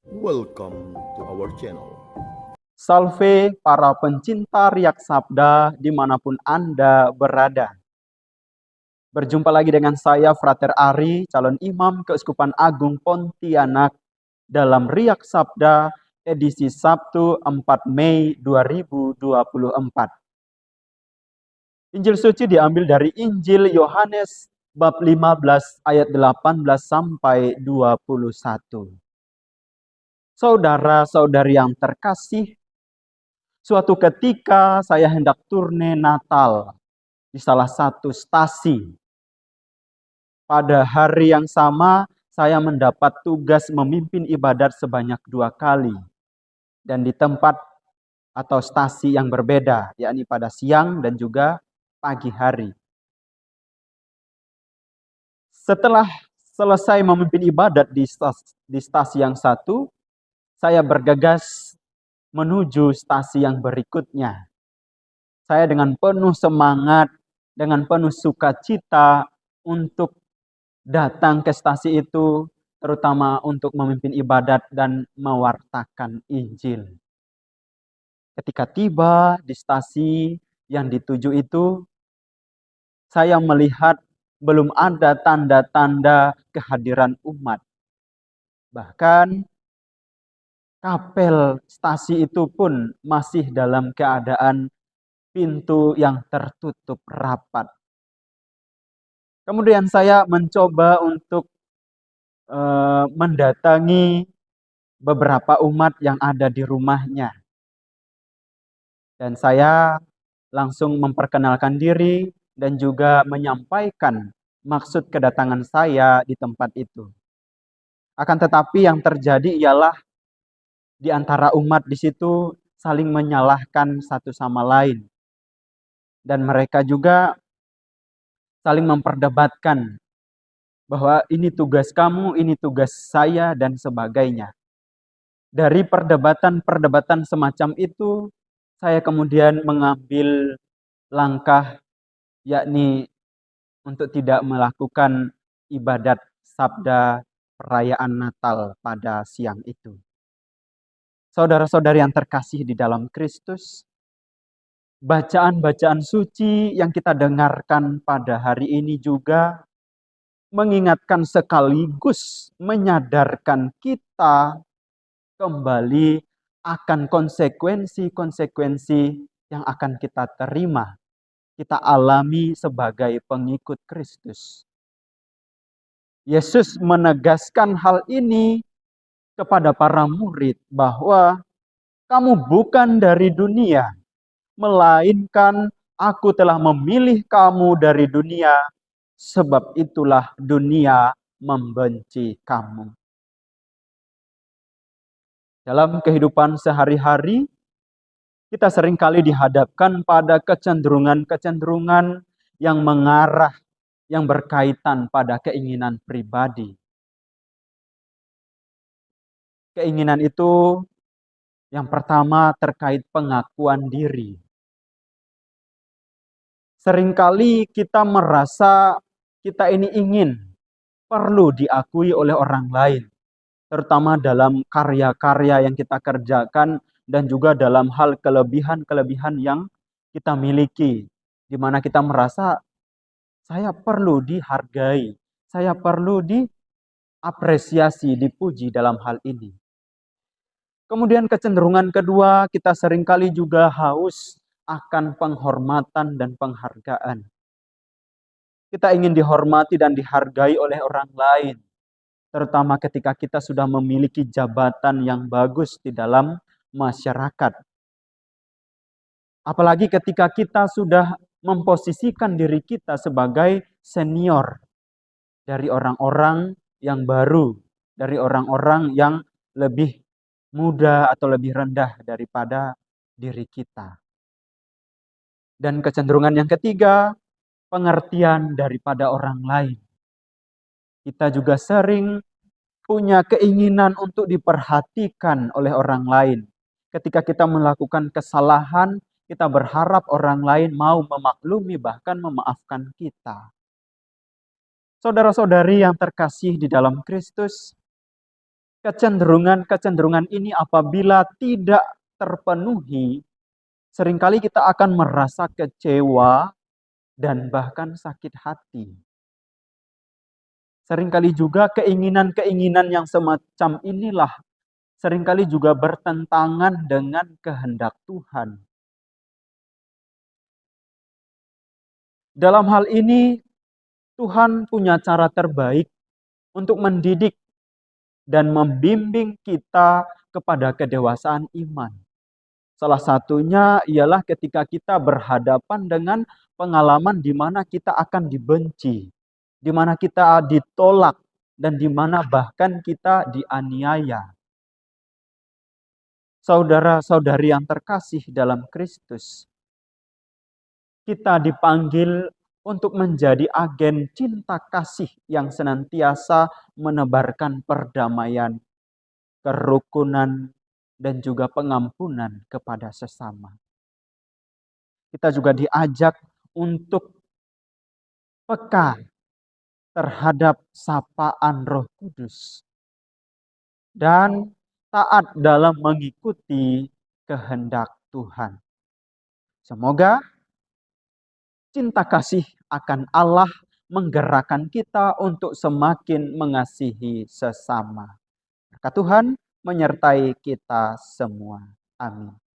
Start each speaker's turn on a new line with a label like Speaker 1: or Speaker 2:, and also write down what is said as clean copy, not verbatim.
Speaker 1: Welcome to our channel.
Speaker 2: Salve para pencinta Riak Sabda dimanapun Anda berada. Berjumpa lagi dengan saya Frater Ari, calon imam Keuskupan Agung Pontianak dalam Riak Sabda edisi Sabtu 4 Mei 2024. Injil suci diambil dari Injil Yohanes bab 15 ayat 18 sampai 21. Saudara-saudari yang terkasih, suatu ketika saya hendak turne Natal di salah satu stasi. Pada hari yang sama, saya mendapat tugas memimpin ibadat sebanyak 2 kali. Dan di tempat atau stasi yang berbeda, yakni pada siang dan juga pagi hari. Setelah selesai memimpin ibadat di stasi yang satu, saya bergegas menuju stasi yang berikutnya. Saya dengan penuh semangat, dengan penuh sukacita untuk datang ke stasi itu, terutama untuk memimpin ibadat dan mewartakan Injil. Ketika tiba di stasi yang dituju itu, saya melihat belum ada tanda-tanda kehadiran umat. Bahkan kapel stasi itu pun masih dalam keadaan pintu yang tertutup rapat. Kemudian saya mencoba untuk mendatangi beberapa umat yang ada di rumahnya. Dan saya langsung memperkenalkan diri dan juga menyampaikan maksud kedatangan saya di tempat itu. Akan tetapi yang terjadi ialah di antara umat di situ saling menyalahkan satu sama lain. Dan mereka juga saling memperdebatkan bahwa ini tugas kamu, ini tugas saya, dan sebagainya. Dari perdebatan-perdebatan semacam itu, saya kemudian mengambil langkah, yakni untuk tidak melakukan ibadat sabda perayaan Natal pada siang itu. Saudara-saudari yang terkasih di dalam Kristus, bacaan-bacaan suci yang kita dengarkan pada hari ini juga mengingatkan sekaligus menyadarkan kita kembali akan konsekuensi-konsekuensi yang akan kita terima, kita alami sebagai pengikut Kristus. Yesus menegaskan hal ini kepada para murid bahwa kamu bukan dari dunia, melainkan aku telah memilih kamu dari dunia, sebab itulah dunia membenci kamu. Dalam kehidupan sehari-hari, kita seringkali dihadapkan pada kecenderungan-kecenderungan yang mengarah, yang berkaitan pada keinginan pribadi. Keinginan itu yang pertama terkait pengakuan diri. Seringkali kita merasa kita ini perlu diakui oleh orang lain, terutama dalam karya-karya yang kita kerjakan dan juga dalam hal kelebihan-kelebihan yang kita miliki, di mana kita merasa saya perlu dihargai, saya perlu diapresiasi, dipuji dalam hal ini. Kemudian kecenderungan kedua, kita seringkali juga haus akan penghormatan dan penghargaan. Kita ingin dihormati dan dihargai oleh orang lain, terutama ketika kita sudah memiliki jabatan yang bagus di dalam masyarakat. Apalagi ketika kita sudah memposisikan diri kita sebagai senior dari orang-orang yang baru, dari orang-orang yang lebih muda atau lebih rendah daripada diri kita. Dan kecenderungan yang ketiga, pengertian daripada orang lain. Kita juga sering punya keinginan untuk diperhatikan oleh orang lain. Ketika kita melakukan kesalahan, kita berharap orang lain mau memaklumi, bahkan memaafkan kita. Saudara-saudari yang terkasih di dalam Kristus, kecenderungan-kecenderungan ini apabila tidak terpenuhi, seringkali kita akan merasa kecewa dan bahkan sakit hati. Seringkali juga keinginan-keinginan yang semacam inilah seringkali juga bertentangan dengan kehendak Tuhan. Dalam hal ini, Tuhan punya cara terbaik untuk mendidik dan membimbing kita kepada kedewasaan iman. Salah satunya ialah ketika kita berhadapan dengan pengalaman di mana kita akan dibenci, di mana kita ditolak, dan di mana bahkan kita dianiaya. Saudara-saudari yang terkasih dalam Kristus, kita dipanggil untuk menjadi agen cinta kasih yang senantiasa menebarkan perdamaian, kerukunan, dan juga pengampunan kepada sesama. Kita juga diajak untuk peka terhadap sapaan Roh Kudus dan taat dalam mengikuti kehendak Tuhan. Semoga cinta kasih akan Allah menggerakkan kita untuk semakin mengasihi sesama. Berkat Tuhan menyertai kita semua. Amin.